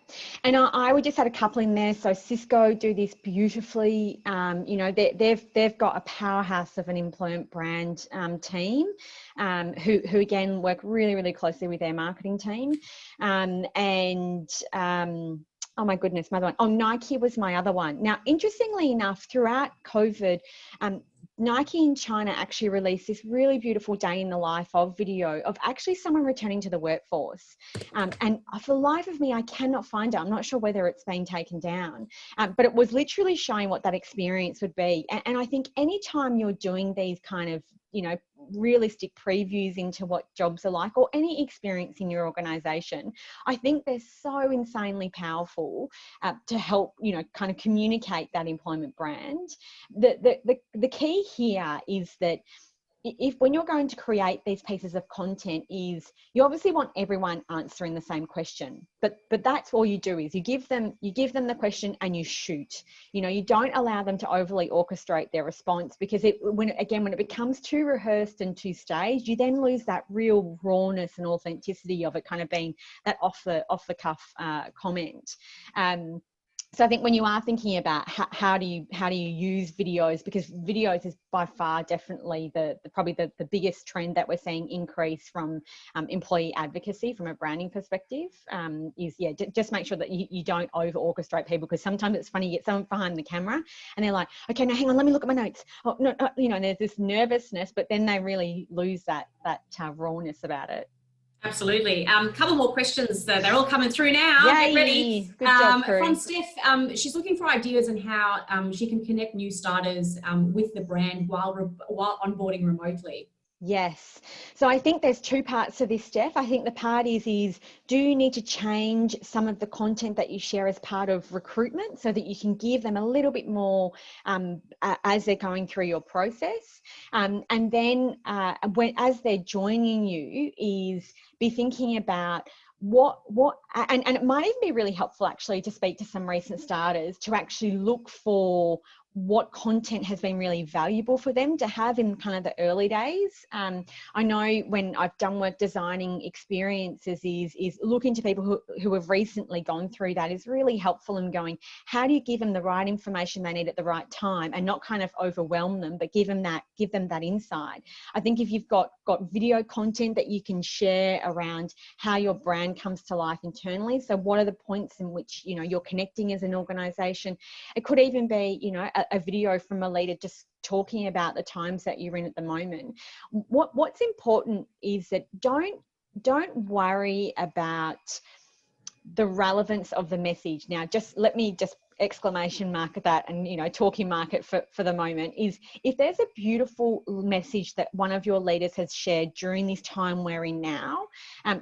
and I would just add a couple in there. So Cisco do this beautifully. You know, they've got a powerhouse of an employment brand team who again work really closely with their marketing team. Oh my goodness, my other one. Oh, Nike was my other one. Now, interestingly enough, throughout COVID, Nike in China actually released this really beautiful day in the life of video of actually someone returning to the workforce. And for the life of me, I cannot find it. I'm not sure whether it's been taken down, but it was literally showing what that experience would be. And I think anytime you're doing these kind of, you know, realistic previews into what jobs are like or any experience in your organization, I think they're so insanely powerful to help, you know, kind of communicate that employment brand. The key here is that if when you're going to create these pieces of content is you obviously want everyone answering the same question, but that's all you do is you give them the question and you shoot. You know, you don't allow them to overly orchestrate their response, because when it becomes too rehearsed and too staged, you then lose that real rawness and authenticity of it kind of being that off the cuff comment. So I think when you are thinking about how do you use videos, because videos is by far definitely probably the biggest trend that we're seeing increase from employee advocacy from a branding perspective, is just make sure that you don't over orchestrate people, because sometimes it's funny, you get someone behind the camera and they're like, okay, now hang on, let me look at my notes. Oh no, you know, and there's this nervousness, but then they really lose that rawness about it. Absolutely. Couple more questions. They're all coming through now. Yay. Get ready. Good job, Prue. From Steph, she's looking for ideas on how she can connect new starters with the brand while onboarding remotely. Yes. So I think there's two parts to this, Steph. I think the part is do you need to change some of the content that you share as part of recruitment so that you can give them a little bit more as they're going through your process? And then as they're joining you is be thinking about and it might even be really helpful actually to speak to some recent starters to actually look for what content has been really valuable for them to have in kind of the early days. I know when I've done work designing experiences is looking to people who have recently gone through that is really helpful in going, how do you give them the right information they need at the right time and not kind of overwhelm them, but give them that insight. I think if you've got video content that you can share around how your brand comes to life internally, so what are the points in which, you know, you're connecting as an organization. It could even be, you know, a video from a leader just talking about the times that you're in at the moment. What's important is that don't worry about the relevance of the message. Now, let me exclamation mark at that and, you know, talking mark it for the moment is if there's a beautiful message that one of your leaders has shared during this time we're in now.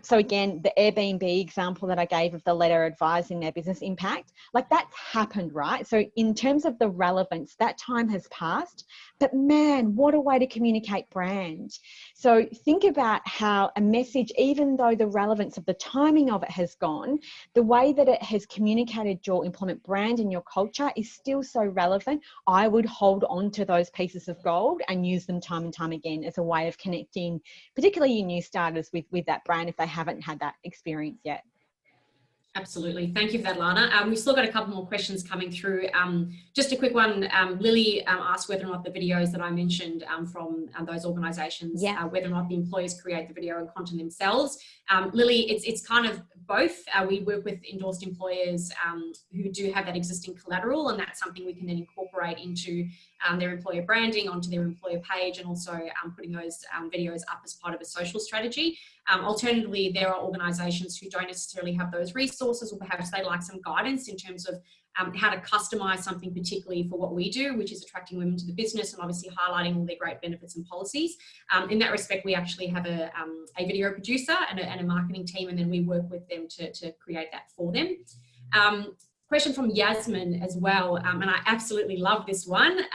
So again, the Airbnb example that I gave of the letter advising their business impact, like that's happened, right? So in terms of the relevance, that time has passed, but man, what a way to communicate brand. So think about how a message, even though the relevance of the timing of it has gone, the way that it has communicated your employment brand and your culture is still so relevant. I would hold on to those pieces of gold and use them time and time again as a way of connecting, particularly your new starters with that brand if they haven't had that experience yet. Absolutely. Thank you for that, Lana. We've still got a couple more questions coming through. Just a quick one. Lily asked whether or not the videos that I mentioned from those organisations, whether or not the employers create the video and content themselves. Lily, it's kind of both. We work with endorsed employers who do have that existing collateral, and that's something we can then incorporate into their employer branding, onto their employer page, and also putting those videos up as part of a social strategy. Alternatively, there are organisations who don't necessarily have those resources, or perhaps they like some guidance in terms of how to customise something particularly for what we do, which is attracting women to the business and obviously highlighting all their great benefits and policies. In that respect, we actually have a video producer and a marketing team, and then we work with them to create that for them. Question from Yasmin as well, and I absolutely love this one.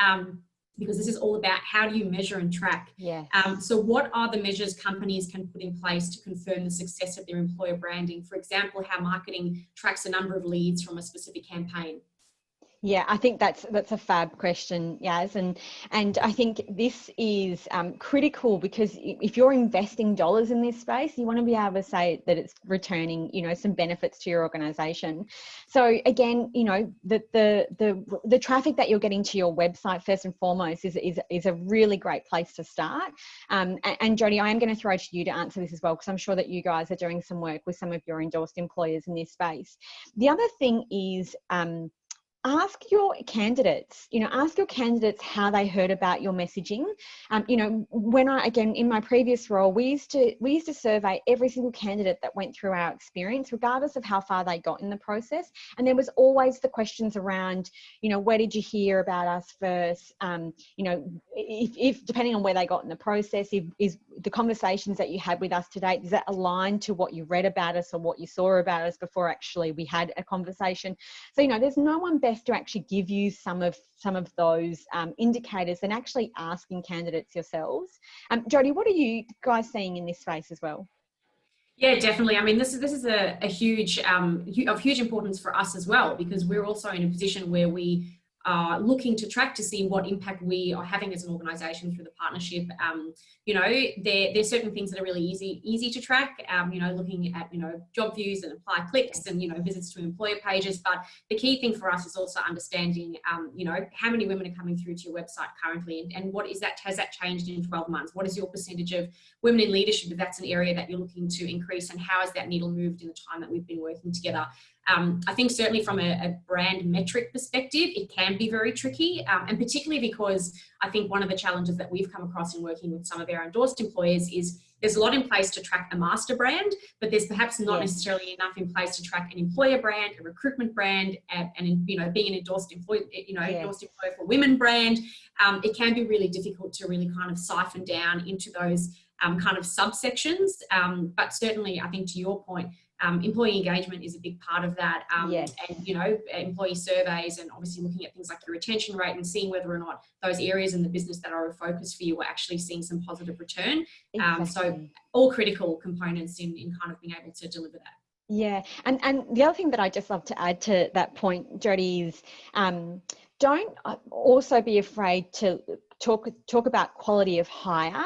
Because this is all about how do you measure and track. Yes. So what are the measures companies can put in place to confirm the success of their employer branding? For example, how marketing tracks a number of leads from a specific campaign. Yeah, I think that's a fab question, Yaz, and I think this is critical, because if you're investing dollars in this space, you want to be able to say that it's returning, some benefits to your organisation. So again, the traffic that you're getting to your website first and foremost is a really great place to start. And Jodi, I am going to throw to you to answer this as well, because I'm sure that you guys are doing some work with some of your endorsed employers in this space. The other thing is, ask your candidates, how they heard about your messaging. When in my previous role, we used to survey every single candidate that went through our experience, regardless of how far they got in the process. And there was always the questions around, where did you hear about us first? If depending on where they got in the process, is the conversations that you had with us to date, does that align to what you read about us or what you saw about us before actually we had a conversation? So, there's no one better to actually give you some of those indicators than actually asking candidates yourselves. Jodi, what are you guys seeing in this space as well? Yeah, definitely. I mean, this is a huge of huge importance for us as well, because we're also in a position where we are looking to track to see what impact we are having as an organisation through the partnership. There's certain things that are really easy to track. Looking at job views and apply clicks and visits to employer pages. But the key thing for us is also understanding how many women are coming through to your website currently, and what is that? Has that changed in 12 months? What is your percentage of women in leadership, if that's an area that you're looking to increase, and how has that needle moved in the time that we've been working together? I think certainly from a brand metric perspective, it can be very tricky, and particularly because I think one of the challenges that we've come across in working with some of our endorsed employers is there's a lot in place to track a master brand, but there's perhaps not necessarily enough in place to track an employer brand, a recruitment brand, and being an endorsed employer, endorsed employer for women brand. It can be really difficult to really kind of siphon down into those kind of subsections. But certainly, I think to your point, employee engagement is a big part of that, and employee surveys, and obviously looking at things like your retention rate and seeing whether or not those areas in the business that are a focus for you are actually seeing some positive return. Exactly. So all critical components in kind of being able to deliver that. Yeah, and the other thing that I just love to add to that point, Jodi, is don't also be afraid to talk about quality of hire.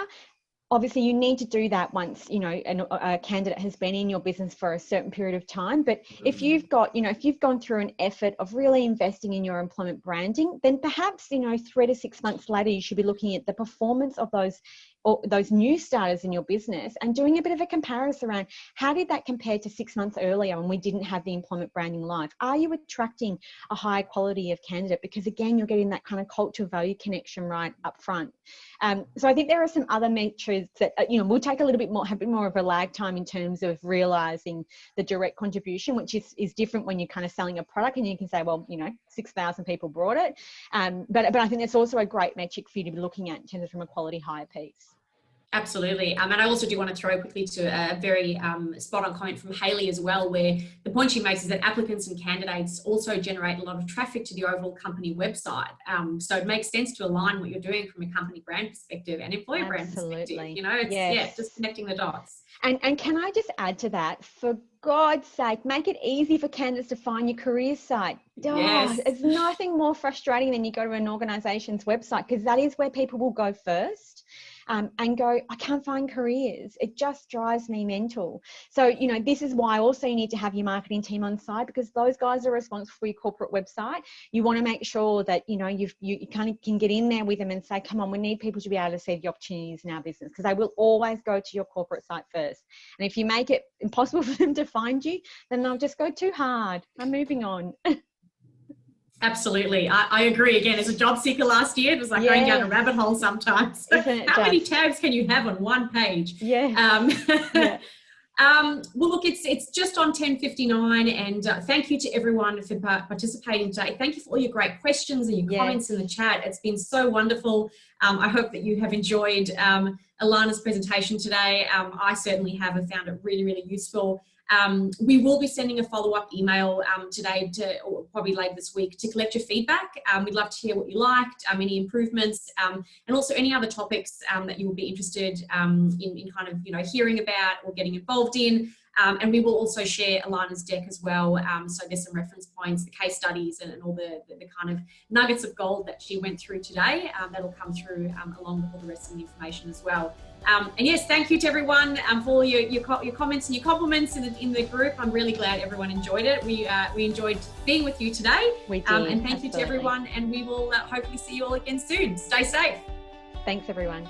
Obviously, you need to do that once, a candidate has been in your business for a certain period of time. But if you've gone through an effort of really investing in your employment branding, then perhaps, 3 to 6 months later, you should be looking at the performance of those new starters in your business and doing a bit of a comparison around how did that compare to 6 months earlier when we didn't have the employment branding live? Are you attracting a high quality of candidate? Because again, you're getting that kind of culture value connection right up front. So I think there are some other metrics that, will take have a bit more of a lag time in terms of realizing the direct contribution, which is different when you're kind of selling a product and you can say, well, 6,000 people brought it. But I think that's also a great metric for you to be looking at in terms of from a quality hire piece. Absolutely. And I also do want to throw quickly to a very spot on comment from Hayley as well, where the point she makes is that applicants and candidates also generate a lot of traffic to the overall company website. So it makes sense to align what you're doing from a company brand perspective and employer brand perspective. It's just connecting the dots. And can I just add to that, for God's sake, make it easy for candidates to find your career site. It's nothing more frustrating than you go to an organisation's website, because that is where people will go first. and go, I can't find careers. It just drives me mental. So, you know, this is why also you need to have your marketing team on side, because those guys are responsible for your corporate website. You want to make sure that, you know, you kind of can get in there with them and say, come on, we need people to be able to see the opportunities in our business, because they will always go to your corporate site first. And if you make it impossible for them to find you, then they'll just go too hard. I'm moving on. Absolutely. I agree. Again, as a job seeker last year, it was like going down a rabbit hole sometimes. How many tabs can you have on one page? Yeah. Well, look, it's just on 10:59, and thank you to everyone for participating today. Thank you for all your great questions and your comments in the chat. It's been so wonderful. I hope that you have enjoyed Alana's presentation today. I certainly have and found it really, really useful. We will be sending a follow-up email today, or probably later this week, to collect your feedback. We'd love to hear what you liked, any improvements, and also any other topics that you will be interested in kind of, you know, hearing about or getting involved in. And we will also share Alana's deck as well. So there's some reference points, the case studies, and all the kind of nuggets of gold that she went through today. That'll come through along with all the rest of the information as well. And yes, thank you to everyone for all your comments and your compliments in the group. I'm really glad everyone enjoyed it. We enjoyed being with you today. We did, and thank you to everyone, and we will hopefully see you all again soon. Stay safe. Thanks, everyone.